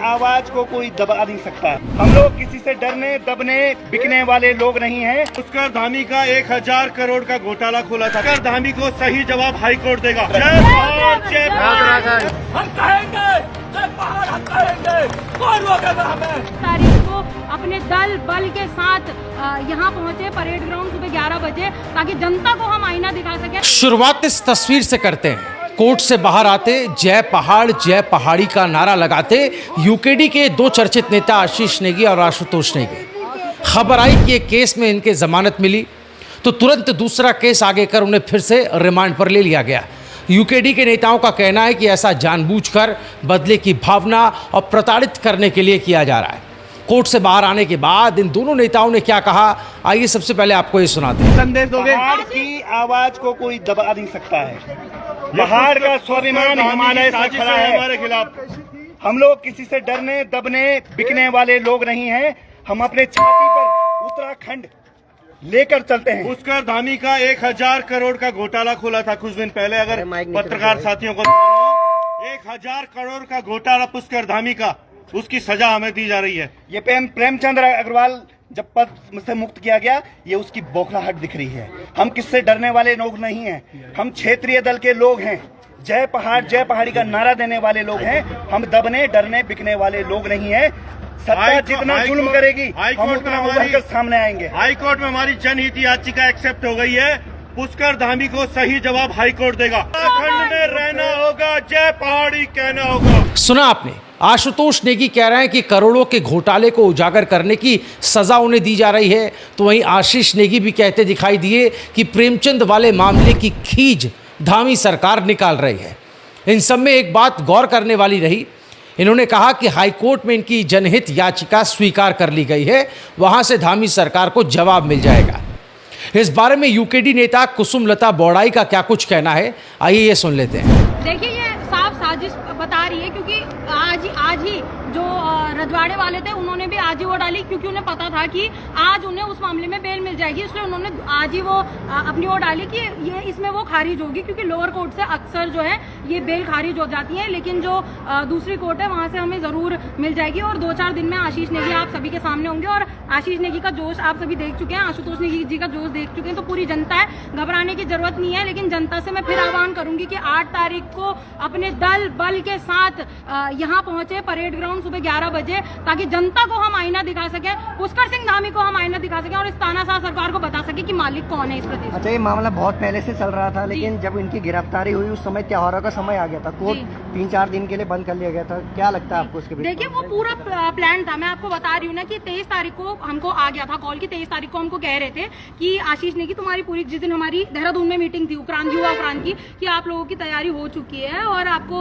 आवाज को कोई दबा नहीं सकता। हम लोग किसी से डरने दबने बिकने वाले लोग नहीं हैं। पुष्कर धामी का 1000 करोड़ का घोटाला खुला था। पुष्कर धामी को सही जवाब हाई कोर्ट देगा। जय पहाड़ जय पहाड़। हम कहेंगे जय पहाड़, हम कहेंगे, कौन रोकेगा हमें। तारीख को अपने दल बल के साथ यहाँ पहुँचे परेड ग्राउंड सुबह 11 बजे, ताकि जनता को हम आईना दिखा सके। शुरुआत इस तस्वीर से करते हैं। कोर्ट से बाहर आते जय पहाड़ी का नारा लगाते यूकेडी के दो चर्चित नेता आशीष नेगी और आशुतोष नेगी। खबर आई कि एक केस में इनके जमानत मिली तो तुरंत दूसरा केस आगे कर उन्हें फिर से रिमांड पर ले लिया गया। यूकेडी के नेताओं का कहना है कि ऐसा जानबूझकर बदले की भावना और प्रताड़ित करने के लिए किया जा रहा है। कोर्ट से बाहर आने के बाद इन दोनों नेताओं ने क्या कहा, आइए सबसे पहले आपको ये सुनाते हैं। संदेश दोगे? पहाड़ की आवाज को कोई दबा नहीं सकता है। पहाड़ का स्वाभिमान हिमालय से खड़ा है हमारे खिलाफ। हम लोग किसी से डरने दबने बिकने वाले लोग नहीं हैं। हम अपने छाती पर उत्तराखंड लेकर चलते हैं। पुष्कर धामी का 1000 करोड़ का घोटाला खुला था कुछ दिन पहले। अगर पत्रकार साथियों को 1000 करोड़ का घोटाला पुष्कर धामी का, उसकी सजा हमें दी जा रही है। ये प्रेमचंद्र अग्रवाल जब पद से मुक्त किया गया, ये उसकी बौखलाहट दिख रही है। हम किससे डरने वाले लोग नहीं हैं। हम क्षेत्रीय दल के लोग हैं। जय पहाड़ी का नारा देने वाले लोग हैं। हम दबने डरने बिकने वाले लोग नहीं हैं। सत्ता जितना जुल्म करेगी हम उतना उभर कर सामने आएंगे। हाई कोर्ट में हमारी जनहित याचिका एक्सेप्ट हो गई है। पुष्कर धामी को सही जवाब हाई कोर्ट देगा। उत्तराखंड में रहना होगा, जय पहाड़ी कहना होगा। सुना आपने, आशुतोष नेगी कह रहे हैं कि करोड़ों के घोटाले को उजागर करने की सजा उन्हें दी जा रही है, तो वहीं आशीष नेगी भी कहते दिखाई दिए कि प्रेमचंद वाले मामले की खींच धामी सरकार निकाल रही है। इन सब में एक बात गौर करने वाली रही, इन्होंने कहा कि हाईकोर्ट में इनकी जनहित याचिका स्वीकार कर ली गई है, वहां से धामी सरकार को जवाब मिल जाएगा। इस बारे में यूकेडी नेता कुसुमलता बौड़ाई का क्या कुछ कहना है, आइए ये सुन लेते हैं। देखिए, ये साफ साजिश बता रही है, क्योंकि आज ही जो रजवाड़े वाले थे उन्होंने भी आज ही वो डाली, क्योंकि उन्हें पता था कि आज उन्हें उस मामले में बेल मिल जाएगी, इसलिए उन्होंने आज ही वो अपनी वो डाली कि ये इसमें वो खारिज होगी, क्योंकि लोअर कोर्ट से अक्सर जो है ये बेल खारिज हो जाती है, लेकिन जो दूसरी कोर्ट है वहां से हमें जरूर मिल जाएगी। और 2-4 दिन में आशीष नेगी आप सभी के सामने होंगे, और आशीष नेगी का जोश आप सभी देख चुके हैं, आशुतोष नेगी जी का जोश देख चुके हैं, तो पूरी जनता है, घबराने की जरूरत नहीं है। लेकिन जनता से मैं फिर आह्वान करूंगी कि 8 तारीख को अपने दल बल के साथ यहाँ पहुंचे परेड ग्राउंड सुबह 11 बजे, ताकि जनता को हम आईना दिखा सके, पुष्कर सिंह धामी को हम आईना दिखा सके और इस तानाशाह सरकार को बता सके कि मालिक कौन है इस प्रदेश। अच्छा, ये मामला बहुत पहले से चल रहा था, लेकिन जब इनकी गिरफ्तारी हुई उस समय त्योहारों का समय आ गया था, कोर्ट 3-4 दिन के लिए बंद कर लिया गया था। क्या लगता है आपको उसके? देखिए, वो पूरा प्लान था। मैं आपको बता रही हूँ ना कि 23 तारीख को हमको आ गया था कॉल की, 23 तारीख को हमको कह रहे थे कि आशीष नेगी तुम्हारी पूरी, जिस दिन हमारी देहरादून में मीटिंग थी युवा उपरांत की आप लोगों की तैयारी हो चुकी है और आपको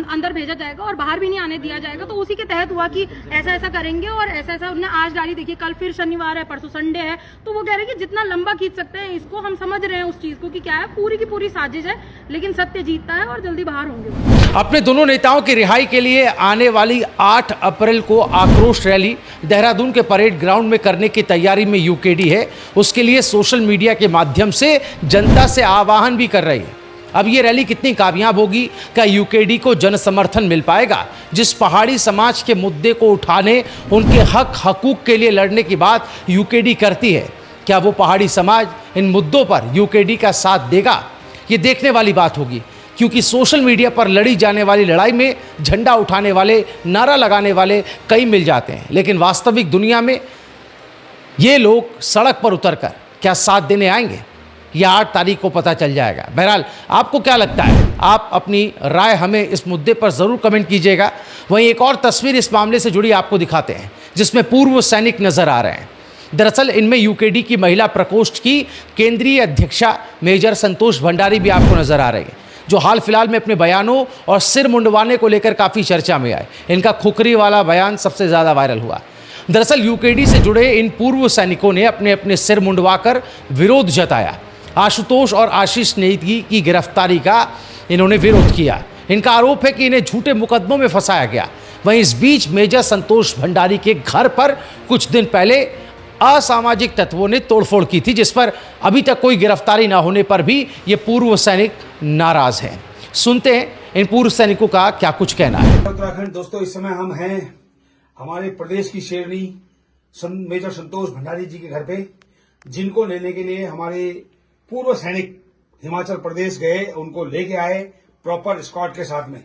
अंदर भेजा जाएगा और बाहर भी नहीं आने दिया जाएगा। तो उसी के तहत हुआ कि ऐसा ऐसा करेंगे और ऐसा ऐसा उन्होंने आज डाली। देखिए, कल फिर शनिवार है, परसों संडे है, तो वो कह रहे हैं कि जितना लंबा खींच सकते हैं इसको। हम समझ रहे हैं उस चीज को कि क्या है, पूरी की पूरी साजिश है, लेकिन सत्य जीतता है और जल्दी बाहर होंगे। अपने दोनों नेताओं की रिहाई के लिए आने वाली 8 अप्रैल को आक्रोश रैली देहरादून के परेड ग्राउंड में करने की तैयारी में यूकेडी है। उसके लिए सोशल मीडिया के माध्यम से जनता से आह्वान भी कर रही है। अब ये रैली कितनी कामयाब होगी, क्या यूकेडी को जन समर्थन मिल पाएगा? जिस पहाड़ी समाज के मुद्दे को उठाने, उनके हक हकूक के लिए लड़ने की बात यूकेडी करती है, क्या वो पहाड़ी समाज इन मुद्दों पर यूकेडी का साथ देगा? ये देखने वाली बात होगी, क्योंकि सोशल मीडिया पर लड़ी जाने वाली लड़ाई में झंडा उठाने वाले, नारा लगाने वाले कई मिल जाते हैं, लेकिन वास्तविक दुनिया में ये लोग सड़क पर उतरकर क्या साथ देने आएंगे, यह 8 तारीख को पता चल जाएगा। बहरहाल, आपको क्या लगता है? आप अपनी राय हमें इस मुद्दे पर ज़रूर कमेंट कीजिएगा। वहीं एक और तस्वीर इस मामले से जुड़ी आपको दिखाते हैं, जिसमें पूर्व सैनिक नजर आ रहे हैं। दरअसल इनमें यूकेडी की महिला प्रकोष्ठ की केंद्रीय अध्यक्षा मेजर संतोष भंडारी भी आपको नजर आ रही है, जो हाल फिलहाल में अपने बयानों और सिर मुंडवाने को लेकर काफ़ी चर्चा में आए। इनका खुकरी वाला बयान सबसे ज़्यादा वायरल हुआ। दरअसल यूकेडी से जुड़े इन पूर्व सैनिकों ने अपने अपने सिर मुंडवाकर विरोध जताया। आशुतोष और आशीष नेगी की गिरफ्तारी का इन्होंने विरोध किया। इनका आरोप है कि इन्हें झूठे मुकदमों में फंसाया गया। वहीं इस बीच मेजर संतोष भंडारी के घर पर कुछ दिन पहले असामाजिक तत्वों ने तोड़फोड़ की थी, जिस पर अभी तक कोई गिरफ्तारी न होने पर भी ये पूर्व सैनिक नाराज हैं। सुनते हैं इन पूर्व सैनिकों का क्या कुछ कहना है। उत्तराखंड दोस्तों, इस समय हम हैं हमारे प्रदेश की शेरनी मेजर संतोष भंडारी जी के घर पे, जिनको लेने के लिए हमारे पूर्व सैनिक हिमाचल प्रदेश गए, उनको लेके आए प्रॉपर स्क्वाड के साथ में।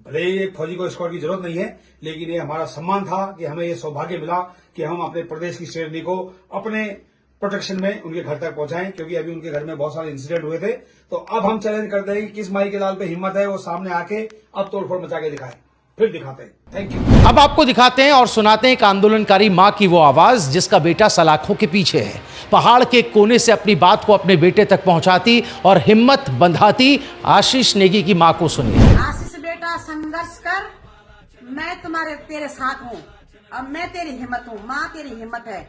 भले ही एक फौजी को स्क्वाड की जरूरत नहीं है, लेकिन ये हमारा सम्मान था कि हमें ये सौभाग्य मिला कि हम अपने प्रदेश की शेरनी को अपने प्रोटेक्शन में उनके घर तक पहुंचाएं, क्योंकि अभी उनके घर में बहुत सारे इंसिडेंट हुए थे। तो अब हम चैलेंज करते हैं कि किस माई के लाल पे हिम्मत है, वो सामने आके अब तोड़फोड़ मचा के दिखाए, फिर दिखाते हैं। Thank you. अब आपको दिखाते हैं और सुनाते हैं एक आंदोलनकारी मां की वो आवाज जिसका बेटा सलाखों के पीछे है, पहाड़ के कोने से अपनी बात को अपने बेटे तक पहुंचाती और हिम्मत बंधाती आशीष नेगी की मां को सुनिए। आशीष बेटा, संघर्ष कर, मैं तेरे साथ हूँ। अब मैं तेरी हिम्मत हूँ, माँ तेरी हिम्मत है,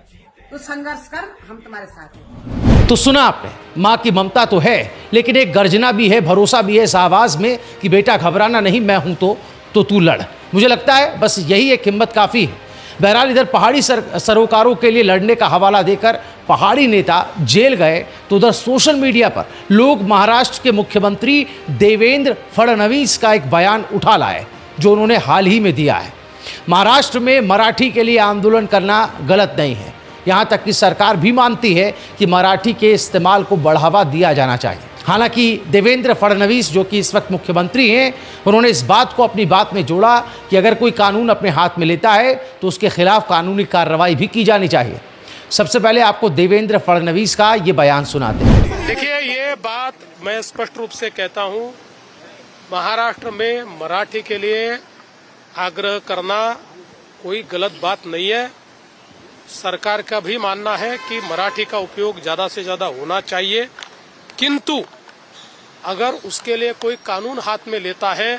तू संघर्ष कर, हम तुम्हारे साथ हैं। तो सुना आपने, मां की ममता तो है, लेकिन एक गर्जना भी है, भरोसा भी है इस आवाज में कि बेटा घबराना नहीं, मैं हूं तो तू लड़। मुझे लगता है बस यही एक हिम्मत काफी है। बहरहाल इधर पहाड़ी सरोकारों के लिए लड़ने का हवाला देकर पहाड़ी नेता जेल गए, तो उधर सोशल मीडिया पर लोग महाराष्ट्र के मुख्यमंत्री देवेंद्र फडणवीस का एक बयान उठा लाए जो उन्होंने हाल ही में दिया है। महाराष्ट्र में मराठी के लिए आंदोलन करना गलत नहीं है, यहाँ तक कि सरकार भी मानती है कि मराठी के इस्तेमाल को बढ़ावा दिया जाना चाहिए। हालांकि देवेंद्र फडणवीस जो कि इस वक्त मुख्यमंत्री हैं, उन्होंने इस बात को अपनी बात में जोड़ा कि अगर कोई कानून अपने हाथ में लेता है तो उसके खिलाफ कानूनी कार्रवाई भी की जानी चाहिए। सबसे पहले आपको देवेंद्र फडणवीस का ये बयान सुनाते हैं। देखिए, ये बात मैं स्पष्ट रूप से कहता हूँ, महाराष्ट्र में मराठी के लिए आग्रह करना कोई गलत बात नहीं है। सरकार का भी मानना है कि मराठी का उपयोग ज्यादा से ज्यादा होना चाहिए, किंतु अगर उसके लिए कोई कानून हाथ में लेता है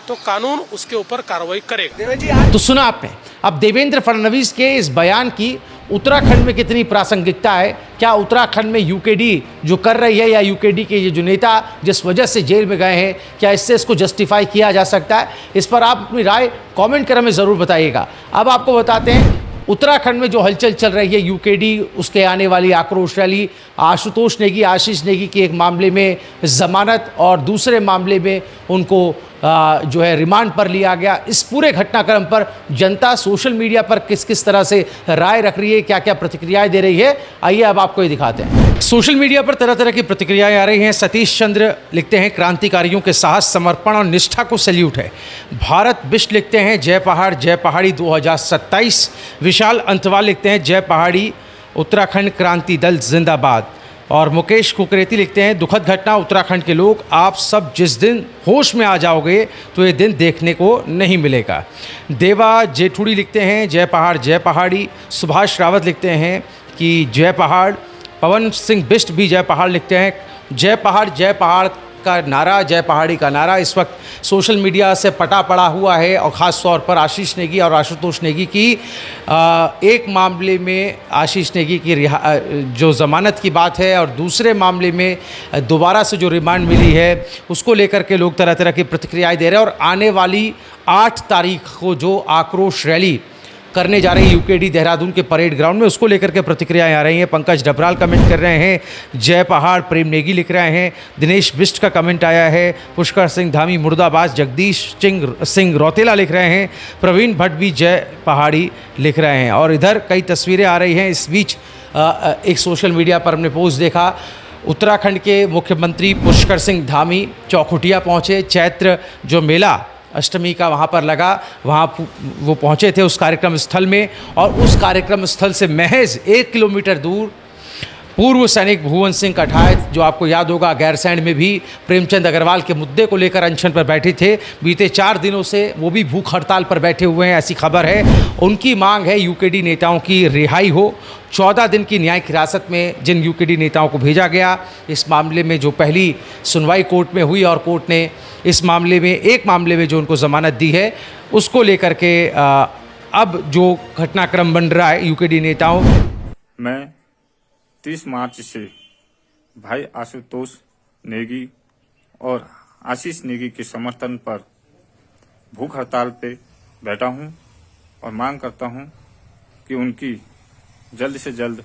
तो कानून उसके ऊपर कार्रवाई करेगा। तो सुना आपने, अब देवेंद्र फडणवीस के इस बयान की उत्तराखंड में कितनी प्रासंगिकता है। क्या उत्तराखंड में यूकेडी जो कर रही है, या यूकेडी के ये जो नेता जिस वजह से जेल में गए हैं, क्या इससे इसको जस्टिफाई किया जा सकता है? इस पर आप अपनी राय कमेंट कर हमें ज़रूर बताइएगा। अब आपको बताते हैं उत्तराखंड में जो हलचल चल रही है, यूकेडी, उसके आने वाली आक्रोश रैली, आशुतोष नेगी, आशीष नेगी की एक मामले में जमानत और दूसरे मामले में उनको जो है रिमांड पर लिया गया। इस पूरे घटनाक्रम पर जनता सोशल मीडिया पर किस किस तरह से राय रख रही है, क्या क्या प्रतिक्रियाएं दे रही है, आइए अब आपको ये दिखाते हैं। सोशल मीडिया पर तरह तरह की प्रतिक्रियाएं आ रही हैं। सतीश चंद्र लिखते हैं, क्रांतिकारियों के साहस, समर्पण और निष्ठा को सैल्यूट है। भारत बिष्ट लिखते हैं, जय पहाड़ जय पहाड़ी 2027। विशाल अंतवाल लिखते हैं, जय पहाड़ी, उत्तराखंड क्रांति दल जिंदाबाद। और मुकेश कुकरेती लिखते हैं, दुखद घटना उत्तराखंड के लोग, आप सब जिस दिन होश में आ जाओगे तो ये दिन देखने को नहीं मिलेगा। देवा जेठुड़ी लिखते हैं, जय पहाड़ जय पहाड़ी। सुभाष रावत लिखते हैं कि जय पहाड़। पवन सिंह बिष्ट भी जय पहाड़ लिखते हैं। जय पहाड़ का नारा, जय पहाड़ी का नारा इस वक्त सोशल मीडिया से पटा पड़ा हुआ है, और ख़ास तौर पर आशीष नेगी और आशुतोष नेगी की एक मामले में आशीष नेगी की जो ज़मानत की बात है, और दूसरे मामले में दोबारा से जो रिमांड मिली है उसको लेकर के लोग तरह तरह की प्रतिक्रियाएं दे रहे हैं। और आने वाली 8 तारीख को जो आक्रोश रैली करने जा रही है यूकेडी देहरादून के परेड ग्राउंड में, उसको लेकर के प्रतिक्रियाएं आ रही हैं। पंकज डबराल कमेंट कर रहे हैं, जय पहाड़। प्रेम नेगी लिख रहे हैं। दिनेश बिष्ट का कमेंट आया है। पुष्कर सिंह धामी मुर्दाबाद। जगदीश सिंह रौतेला लिख रहे हैं। प्रवीण भट्ट भी जय पहाड़ी लिख रहे हैं। और इधर कई तस्वीरें आ रही हैं। इस बीच एक सोशल मीडिया पर हमने पोस्ट देखा, उत्तराखंड के मुख्यमंत्री पुष्कर सिंह धामी चौखुटिया पहुँचे। चैत्र जो मेला अष्टमी का वहाँ पर लगा, वहाँ वो पहुँचे थे उस कार्यक्रम स्थल में, और उस कार्यक्रम स्थल से महज 1 किलोमीटर दूर पूर्व सैनिक भुवन सिंह कठायत, जो आपको याद होगा गैरसैंण में भी प्रेमचंद अग्रवाल के मुद्दे को लेकर अनशन पर बैठे थे, बीते 4 दिनों से वो भी भूख हड़ताल पर बैठे हुए हैं, ऐसी खबर है। उनकी मांग है यूकेडी नेताओं की रिहाई हो। 14 दिन की न्यायिक हिरासत में जिन यूकेडी नेताओं को भेजा गया, इस मामले में जो पहली सुनवाई कोर्ट में हुई और कोर्ट ने इस मामले में, एक मामले में जो उनको ज़मानत दी है, उसको लेकर के अब जो घटनाक्रम बन रहा है यूकेडी नेताओं। मैं 30 मार्च से भाई आशुतोष नेगी और आशीष नेगी के समर्थन पर भूख हड़ताल पे बैठा हूं और मांग करता हूं कि उनकी जल्द से जल्द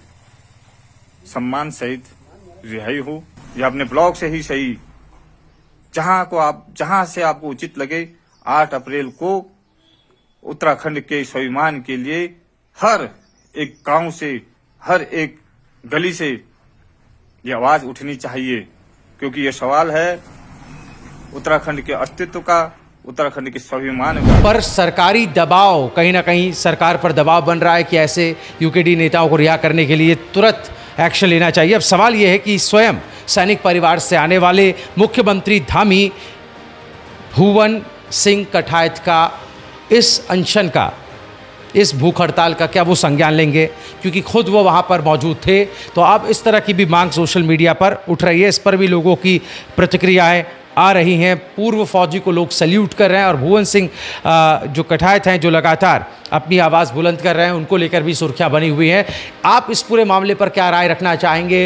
सम्मान सहित रिहाई हो, या अपने ब्लॉग से ही सही जहां से आपको उचित लगे 8 अप्रैल को उत्तराखंड के स्वाभिमान के लिए हर एक गांव से, हर एक गली से ये आवाज उठनी चाहिए, क्योंकि ये सवाल है उत्तराखंड के अस्तित्व का, उत्तराखंड के स्वाभिमान का। पर सरकारी दबाव, कहीं ना कहीं सरकार पर दबाव बन रहा है कि ऐसे यूकेडी नेताओं को रिहा करने के लिए तुरंत एक्शन लेना चाहिए। अब सवाल यह है कि स्वयं सैनिक परिवार से आने वाले मुख्यमंत्री धामी भुवन सिंह कठायत का इस अनशन का, इस भूख हड़ताल का क्या वो संज्ञान लेंगे, क्योंकि खुद वो वहाँ पर मौजूद थे। तो अब इस तरह की भी मांग सोशल मीडिया पर उठ रही है, इस पर भी लोगों की प्रतिक्रियाएं आ रही हैं। पूर्व फौजी को लोग सल्यूट कर रहे हैं और भुवन सिंह जो कठायत हैं, जो लगातार अपनी आवाज़ बुलंद कर रहे हैं, उनको लेकर भी सुर्खियां बनी हुई हैं। आप इस पूरे मामले पर क्या राय रखना चाहेंगे?